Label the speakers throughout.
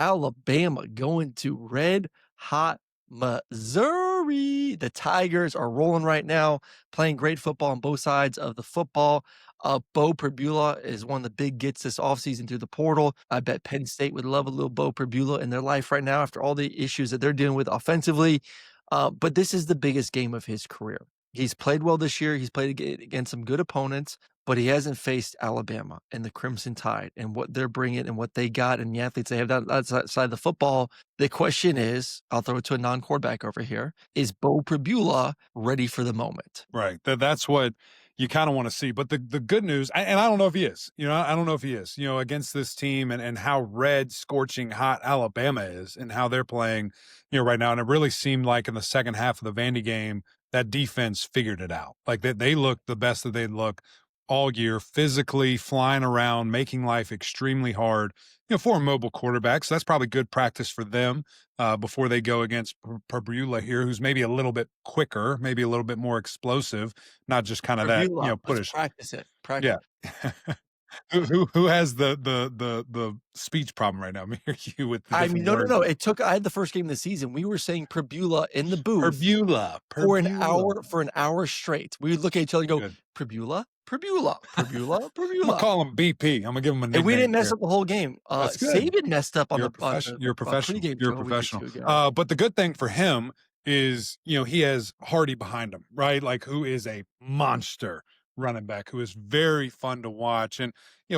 Speaker 1: Alabama going to red hot Missouri. The Tigers are rolling right now, playing great football on both sides of the football. Beau Pribula is one of the big gets this offseason through the portal. I bet Penn State would love a little Beau Pribula in their life right now after all the issues that they're dealing with offensively. But this is the biggest game of his career. He's played well this year. He's played against some good opponents, but he hasn't faced Alabama and the Crimson Tide and what they're bringing and what they got and the athletes they have outside the football. The question is, I'll throw it to a non-quarterback over here, is Beau Pribula ready for the moment?
Speaker 2: Right. That's what you kind of want to see. But the good news, and I don't know if he is, I don't know if he is, against this team and how red, scorching hot Alabama is and how they're playing, right now. And it really seemed like in the second half of the Vandy game, that defense figured it out. Like they looked the best that they'd look all year, physically flying around, making life extremely hard, for a mobile quarterback. So that's probably good practice for them before they go against Pribula here, who's maybe a little bit quicker, maybe a little bit more explosive, not just kind of that,
Speaker 1: Pribula, let's
Speaker 2: push.
Speaker 1: practice it. Practice.
Speaker 2: Yeah. Who has the speech problem right now? Me or you with the
Speaker 1: I mean,
Speaker 2: different
Speaker 1: no, no,
Speaker 2: words?
Speaker 1: no. I had the first game of the season. We were saying Pribula in the booth
Speaker 2: Pribula.
Speaker 1: for an hour straight. We would look at each other and go,
Speaker 2: Good.
Speaker 1: Pribula, Pribula, Pribula,
Speaker 2: I'm gonna
Speaker 1: Pribula.
Speaker 2: call him BP. I'm gonna give him a
Speaker 1: And we
Speaker 2: nickname
Speaker 1: didn't mess
Speaker 2: here.
Speaker 1: up the whole game.
Speaker 2: That's good.
Speaker 1: Saban messed up on
Speaker 2: You're a
Speaker 1: the
Speaker 2: You're a professional.
Speaker 1: pregame
Speaker 2: You're a
Speaker 1: show we did
Speaker 2: professional.
Speaker 1: too, yeah.
Speaker 2: But the good thing for him is, he has Hardy behind him, right? Like, who is a monster running back, who is very fun to watch. And,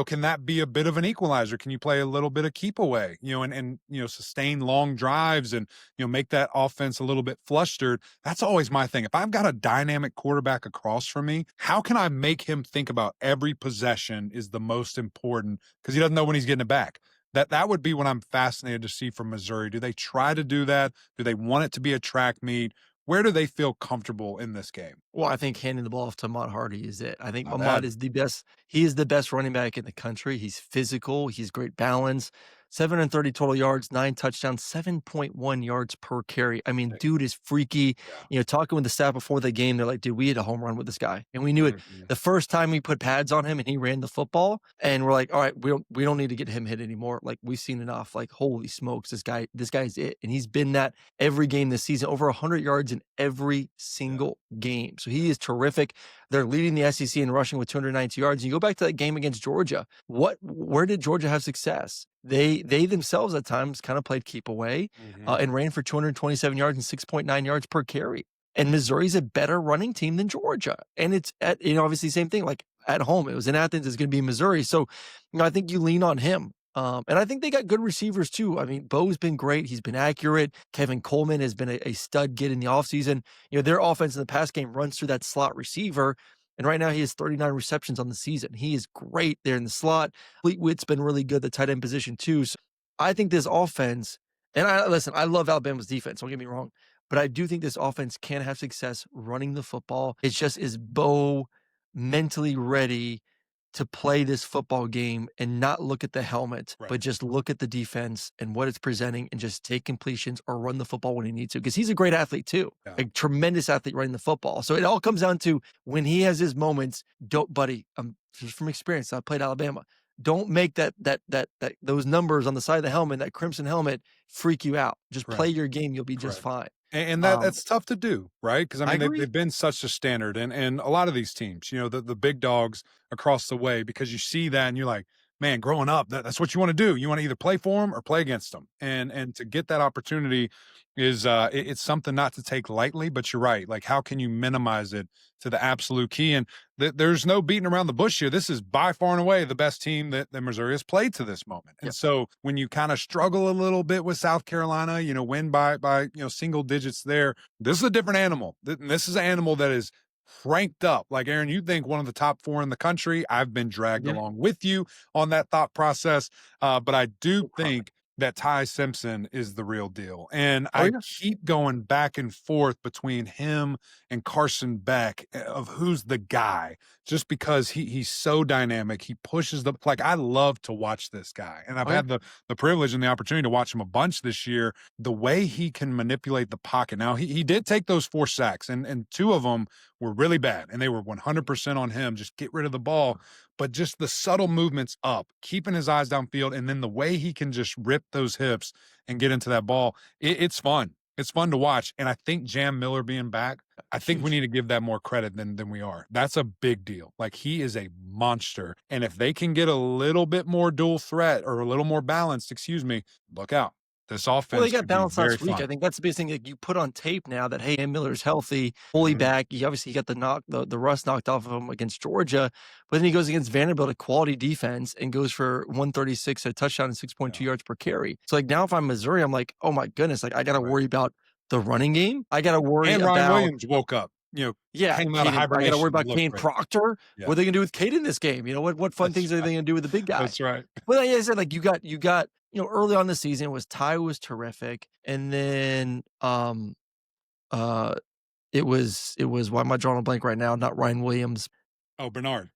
Speaker 2: can that be a bit of an equalizer? Can you play a little bit of keep away, and sustain long drives and, make that offense a little bit flustered? That's always my thing. If I've got a dynamic quarterback across from me, how can I make him think about every possession is the most important because he doesn't know when he's getting it back? That would be what I'm fascinated to see from Missouri. Do they try to do that? Do they want it to be a track meet? Where do they feel comfortable in this game?
Speaker 1: Well, I think handing the ball off to Ahmad Hardy is it. I think
Speaker 2: Now
Speaker 1: Ahmad
Speaker 2: that
Speaker 1: is the best. He is the best running back in the country. He's physical. He's great balance. 730 total yards, 9 touchdowns, 7.1 yards per carry. I mean, dude is freaky.
Speaker 2: yeah.
Speaker 1: Talking with the staff before the game, they're like, dude, we had a home run with this guy. And we knew it
Speaker 2: Mhm.
Speaker 1: the first time we put pads on him and he ran the football. And we're like, all right, we don't need to get him hit anymore. Like, we've seen enough. Like, holy smokes, this guy's it. And he's been that every game this season, over 100 yards in every single game. So he is terrific. They're leading the SEC in rushing with 290 yards. You go back to that game against Georgia. Where did Georgia have success? They themselves at times kind of played keep away and ran for 227 yards and 6.9 yards per carry. And Missouri's a better running team than Georgia. And it's at, obviously same thing, like at home. It was in Athens, it's going to be Missouri. So, I think you lean on him. And I think they got good receivers too. I mean, Bo's been great. He's been accurate. Kevin Coleman has been a stud get in the offseason. Their offense in the past game runs through that slot receiver. And right now he has 39 receptions on the season. He is great there in the slot. Fleetwood's been really good, the tight end position too. So I think this offense, and I love Alabama's defense, don't get me wrong, but I do think this offense can have success running the football. It's just, is Bo mentally ready to play this football game and not look at the helmet,
Speaker 2: Right.
Speaker 1: but just look at the defense and what it's presenting and just take completions or run the football when he needs to. Because he's a great athlete too, a tremendous athlete running the football. So it all comes down to when he has his moments, buddy, just from experience, I played Alabama. Don't make those numbers on the side of the helmet, that crimson helmet, freak you out. Just play your game. You'll be just fine.
Speaker 2: And that's tough to do, right? Because
Speaker 1: I agree.
Speaker 2: they've been such a standard, and a lot of these teams, the big dogs across the way, because you see that and you're like, man, growing up, that's what you want to do. You want to either play for them or play against them, and to get that opportunity is it's something not to take lightly. But you're right, like how can you minimize it to the absolute key? And there's no beating around the bush here. This is by far and away the best team that Missouri has played to this moment. And so when you kind of struggle a little bit with South Carolina, win by single digits there, this is a different animal. This is an animal that is cranked up. Like, Aaron, you think one of the top 4 in the country. I've been dragged along with you on that thought process. But I do think that Ty Simpson is the real deal. And I keep going back and forth between him and Carson Beck of who's the guy. just because he's so dynamic. He pushes the like I love to watch this guy. And I've
Speaker 1: Oh, yeah.
Speaker 2: had the privilege and the opportunity to watch him a bunch this year. The way he can manipulate the pocket. Now he did take those 4 sacks and two of them were really bad and they were 100% on him. Just get rid of the ball. But just the subtle movements up, keeping his eyes downfield, and then the way he can just rip those hips and get into that ball, it's fun. It's fun to watch. And I think Jam Miller being back, I think we
Speaker 1: Huge.
Speaker 2: need to give that more credit than we are. That's a big deal. Like he is a monster. And if they can get a little bit more dual threat or a little more balanced, excuse me, look out. This
Speaker 1: Well, they
Speaker 2: offense
Speaker 1: got
Speaker 2: could be
Speaker 1: balanced
Speaker 2: very
Speaker 1: last week. I
Speaker 2: fun.
Speaker 1: think that's the biggest thing that you put on tape now that, hey, Miller's healthy, fully
Speaker 2: Mhm.
Speaker 1: back. He obviously got the rust knocked off of him against Georgia, but then he goes against Vanderbilt, a quality defense, and goes for 136, a touchdown, and 6.2
Speaker 2: Yeah.
Speaker 1: yards per carry. So, like, now if I'm Missouri, I'm like, oh my goodness, like, I got to
Speaker 2: Right.
Speaker 1: worry about the running game. I got to worry
Speaker 2: And Ryan
Speaker 1: about,
Speaker 2: Williams woke up,
Speaker 1: yeah,
Speaker 2: came out of
Speaker 1: Caden. I got to worry
Speaker 2: hibernation and
Speaker 1: about
Speaker 2: looked
Speaker 1: Kane
Speaker 2: great.
Speaker 1: Proctor.
Speaker 2: Yeah.
Speaker 1: What are they going to do with Caden this game? What fun
Speaker 2: That's
Speaker 1: things are they
Speaker 2: right.
Speaker 1: going to do with the big guy?
Speaker 2: That's right.
Speaker 1: But like I said, like you got, early on the season was Ty was terrific. And then uh it was why am I drawing a blank right now? Not Ryan Williams.
Speaker 2: Oh, Bernard.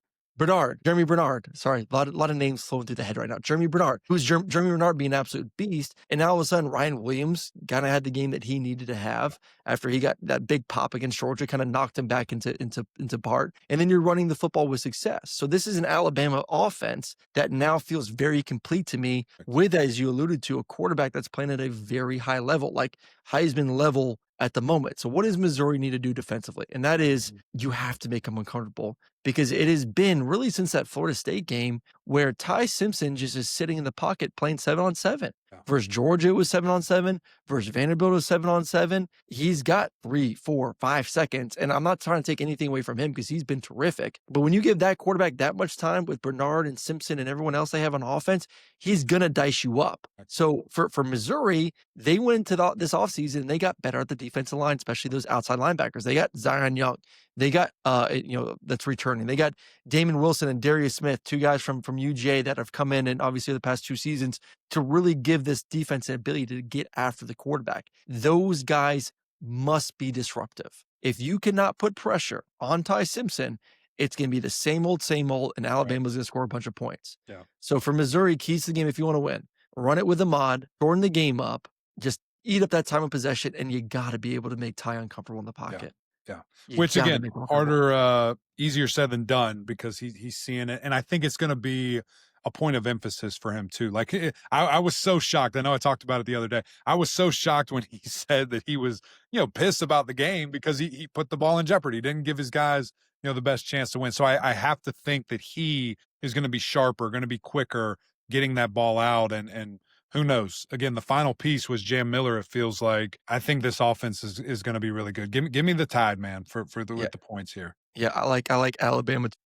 Speaker 1: Jeremy Bernard. Sorry, a lot of names flowing through the head right now. Jeremy Bernard, who's Jeremy Bernard being an absolute beast, and now all of a sudden Ryan Williams kind of had the game that he needed to have after he got that big pop against Georgia, kind of knocked him back into part. And then you're running the football with success. So this is an Alabama offense that now feels very complete to me. With, as you alluded to, a quarterback that's playing at a very high level, like Heisman level at the moment. So what does Missouri need to do defensively? And that is
Speaker 2: Mhm.
Speaker 1: you have to make them uncomfortable because it has been really since that Florida State game where Ty Simpson just is sitting in the pocket playing 7-on-7.
Speaker 2: Yeah.
Speaker 1: Versus Georgia, it was 7-on-7. Versus Vanderbilt, it was 7-on-7. He's got 3, 4, 5 seconds. And I'm not trying to take anything away from him because he's been terrific. But when you give that quarterback that much time with Bernard and Simpson and everyone else they have on offense, he's going to dice you up. So for Missouri, they went into this offseason and they got better at the defensive line, especially those outside linebackers. They got Zion Young. They got, that's returning. They got Damon Wilson and Darius Smith, two guys from UJ that have come in and obviously the past 2 seasons to really give this defense an ability to get after the quarterback. Those guys must be disruptive. If you cannot put pressure on Ty Simpson, it's going to be the same old, and Alabama's going to score a bunch of points.
Speaker 2: Yeah.
Speaker 1: So for Missouri, keys to the game if you want to win, run it with Ahmad, shorten the game up, just eat up that time of possession, and you got to be able to make Ty uncomfortable in the pocket.
Speaker 2: Yeah.
Speaker 1: You
Speaker 2: Which
Speaker 1: gotta
Speaker 2: again,
Speaker 1: make him uncomfortable.
Speaker 2: harder, easier said than done because he's seeing it. And I think it's going to be a point of emphasis for him too. Like I was so shocked. I know I talked about it the other day. I was so shocked when he said that he was, pissed about the game because he put the ball in jeopardy. He didn't give his guys, the best chance to win. So I have to think that he is going to be sharper, going to be quicker, getting that ball out and who knows? Again, the final piece was Jam Miller. It feels like I think this offense is going to be really good. Give me the Tide, man, with the points here.
Speaker 1: Yeah, I like Alabama